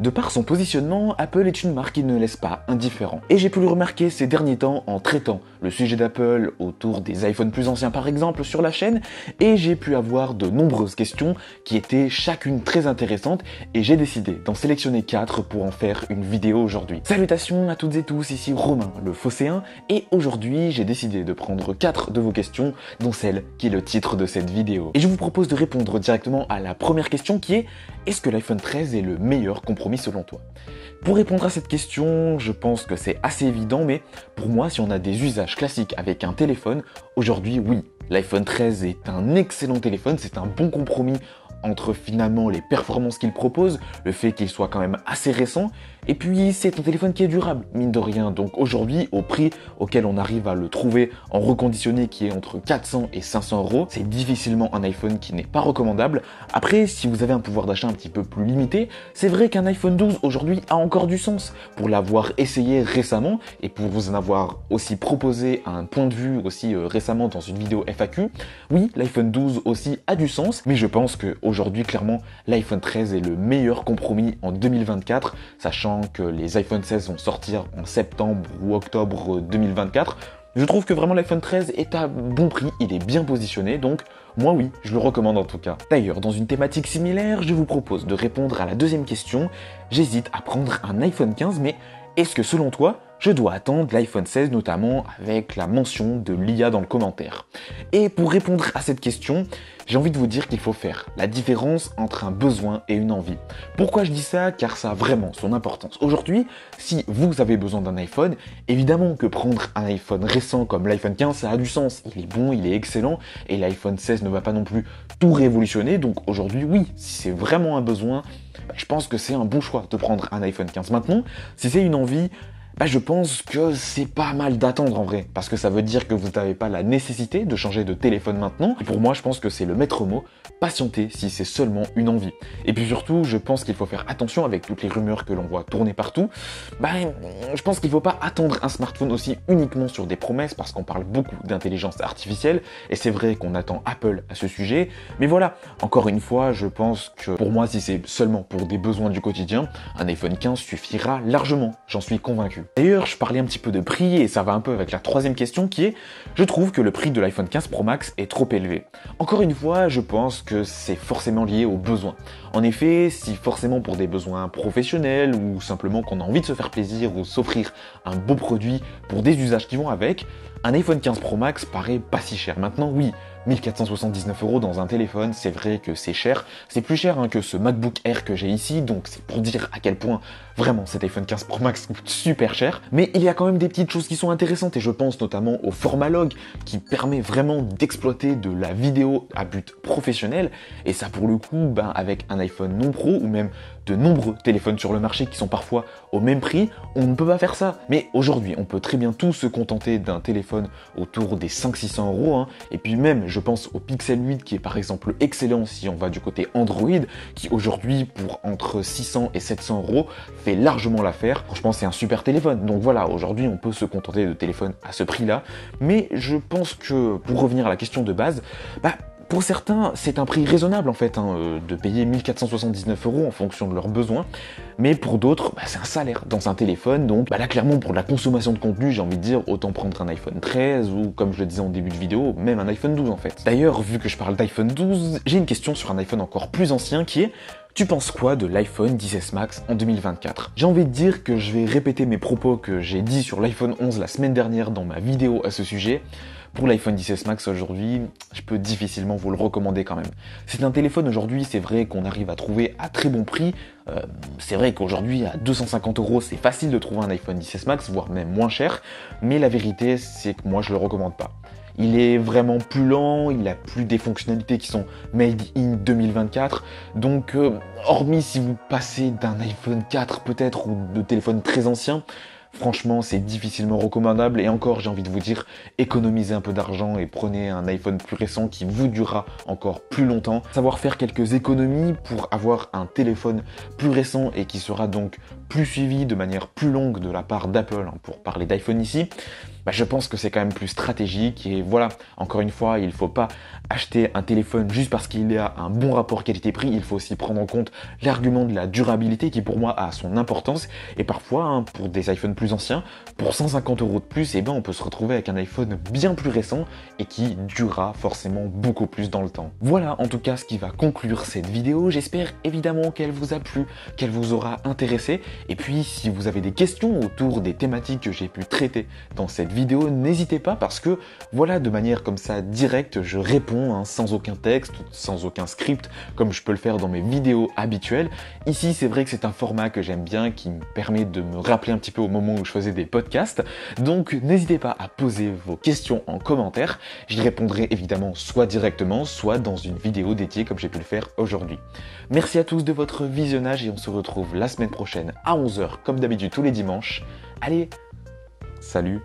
De par son positionnement, Apple est une marque qui ne laisse pas indifférent. Et j'ai pu le remarquer ces derniers temps en traitant le sujet d'Apple autour des iPhones plus anciens par exemple sur la chaîne, et j'ai pu avoir de nombreuses questions qui étaient chacune très intéressantes, et j'ai décidé d'en sélectionner 4 pour en faire une vidéo aujourd'hui. Salutations à toutes et tous, ici Romain le Phocéen, et aujourd'hui j'ai décidé de prendre 4 de vos questions, dont celle qui est le titre de cette vidéo. Et je vous propose de répondre directement à la première question qui est: est-ce que l'iPhone 13 est le meilleur compromis selon toi? Pour répondre à cette question, je pense que c'est assez évident, mais pour moi, si on a des usages classiques avec un téléphone, aujourd'hui, oui, l'iPhone 13 est un excellent téléphone, c'est un bon compromis entre finalement les performances qu'il propose, le fait qu'il soit quand même assez récent, et puis c'est un téléphone qui est durable, mine de rien. Donc aujourd'hui, au prix auquel on arrive à le trouver en reconditionné, qui est entre 400 et 500 euros, c'est difficilement un iPhone qui n'est pas recommandable. Après, si vous avez un pouvoir d'achat un petit peu plus limité, c'est vrai qu'un iPhone 12 aujourd'hui a encore du sens. Pour l'avoir essayé récemment, et pour vous en avoir aussi proposé un point de vue aussi récemment dans une vidéo FAQ, oui, l'iPhone 12 aussi a du sens, mais je pense que aujourd'hui, clairement, l'iPhone 13 est le meilleur compromis en 2024, sachant que les iPhone 16 vont sortir en septembre ou octobre 2024. Je trouve que vraiment l'iPhone 13 est à bon prix, il est bien positionné, donc moi oui, je le recommande en tout cas. D'ailleurs, dans une thématique similaire, je vous propose de répondre à la deuxième question. J'hésite à prendre un iPhone 15, mais est-ce que selon toi, je dois attendre l'iPhone 16, notamment avec la mention de l'IA dans le commentaire? Et pour répondre à cette question, j'ai envie de vous dire qu'il faut faire la différence entre un besoin et une envie. Pourquoi je dis ça? Car ça a vraiment son importance. Aujourd'hui, si vous avez besoin d'un iPhone, évidemment que prendre un iPhone récent comme l'iPhone 15, ça a du sens. Il est bon, il est excellent, et l'iPhone 16 ne va pas non plus tout révolutionner. Donc aujourd'hui, oui, si c'est vraiment un besoin, je pense que c'est un bon choix de prendre un iPhone 15. Maintenant, si c'est une envie, je pense que c'est pas mal d'attendre en vrai, parce que ça veut dire que vous n'avez pas la nécessité de changer de téléphone maintenant, et pour moi je pense que c'est le maître mot, patienter si c'est seulement une envie. Et puis surtout, je pense qu'il faut faire attention avec toutes les rumeurs que l'on voit tourner partout. Je pense qu'il faut pas attendre un smartphone aussi uniquement sur des promesses, parce qu'on parle beaucoup d'intelligence artificielle, et c'est vrai qu'on attend Apple à ce sujet, mais voilà, encore une fois, je pense que pour moi, si c'est seulement pour des besoins du quotidien, un iPhone 15 suffira largement, j'en suis convaincu. D'ailleurs, je parlais un petit peu de prix et ça va un peu avec la troisième question qui est: je trouve que le prix de l'iPhone 15 Pro Max est trop élevé. Encore une fois, je pense que c'est forcément lié aux besoins. En effet, si forcément pour des besoins professionnels ou simplement qu'on a envie de se faire plaisir ou s'offrir un beau produit pour des usages qui vont avec, un iPhone 15 Pro Max paraît pas si cher. Maintenant, oui, 1479 € dans un téléphone, c'est vrai que c'est cher. C'est plus cher que ce MacBook Air que j'ai ici, donc c'est pour dire à quel point vraiment cet iPhone 15 Pro Max coûte super cher. Mais il y a quand même des petites choses qui sont intéressantes, et je pense notamment au format log qui permet vraiment d'exploiter de la vidéo à but professionnel. Et ça, pour le coup, avec un iPhone non pro ou même de nombreux téléphones sur le marché qui sont parfois au même prix, on ne peut pas faire ça. Mais aujourd'hui, on peut très bien tous se contenter d'un téléphone autour des 500-600 €, et puis même, je pense au Pixel 8 qui est par exemple excellent si on va du côté Android, qui aujourd'hui pour entre 600 et 700 € fait largement l'affaire. Franchement, c'est un super téléphone. Donc voilà, aujourd'hui on peut se contenter de téléphones à ce prix-là. Mais je pense que pour revenir à la question de base, pour certains, c'est un prix raisonnable en fait, de payer 1479 € en fonction de leurs besoins. Mais pour d'autres, c'est un salaire dans un téléphone. Donc là, clairement, pour la consommation de contenu, j'ai envie de dire, autant prendre un iPhone 13 ou, comme je le disais en début de vidéo, même un iPhone 12 en fait. D'ailleurs, vu que je parle d'iPhone 12, j'ai une question sur un iPhone encore plus ancien qui est: tu penses quoi de l'iPhone XS Max en 2024? J'ai envie de dire que je vais répéter mes propos que j'ai dit sur l'iPhone 11 la semaine dernière dans ma vidéo à ce sujet. Pour l'iPhone XS Max aujourd'hui, je peux difficilement vous le recommander quand même. C'est un téléphone aujourd'hui, c'est vrai qu'on arrive à trouver à très bon prix. C'est vrai qu'aujourd'hui, à 250 €, c'est facile de trouver un iPhone XS Max, voire même moins cher. Mais la vérité, c'est que moi, je le recommande pas. Il est vraiment plus lent, il a plus des fonctionnalités qui sont made in 2024. Donc, hormis si vous passez d'un iPhone 4 peut-être ou de téléphones très anciens, franchement, c'est difficilement recommandable. Et encore, j'ai envie de vous dire, économisez un peu d'argent et prenez un iPhone plus récent qui vous durera encore plus longtemps. Savoir faire quelques économies pour avoir un téléphone plus récent et qui sera donc plus suivi de manière plus longue de la part d'Apple, pour parler d'iPhone ici, je pense que c'est quand même plus stratégique. Et voilà, encore une fois, il ne faut pas acheter un téléphone juste parce qu'il a un bon rapport qualité-prix. Il faut aussi prendre en compte l'argument de la durabilité qui pour moi a son importance. Et parfois, hein, pour des iPhones plus anciens, pour 150 € de plus, on peut se retrouver avec un iPhone bien plus récent et qui durera forcément beaucoup plus dans le temps. Voilà en tout cas ce qui va conclure cette vidéo. J'espère évidemment qu'elle vous a plu, qu'elle vous aura intéressé. Et puis si vous avez des questions autour des thématiques que j'ai pu traiter dans cette vidéo, n'hésitez pas parce que voilà, de manière comme ça directe, je réponds hein, sans aucun texte, sans aucun script, comme je peux le faire dans mes vidéos habituelles. Ici, c'est vrai que c'est un format que j'aime bien, qui me permet de me rappeler un petit peu au moment où je faisais des podcasts. Donc n'hésitez pas à poser vos questions en commentaire. J'y répondrai évidemment soit directement, soit dans une vidéo dédiée comme j'ai pu le faire aujourd'hui. Merci à tous de votre visionnage et on se retrouve la semaine prochaine à 11 h comme d'habitude tous les dimanches. Allez, salut!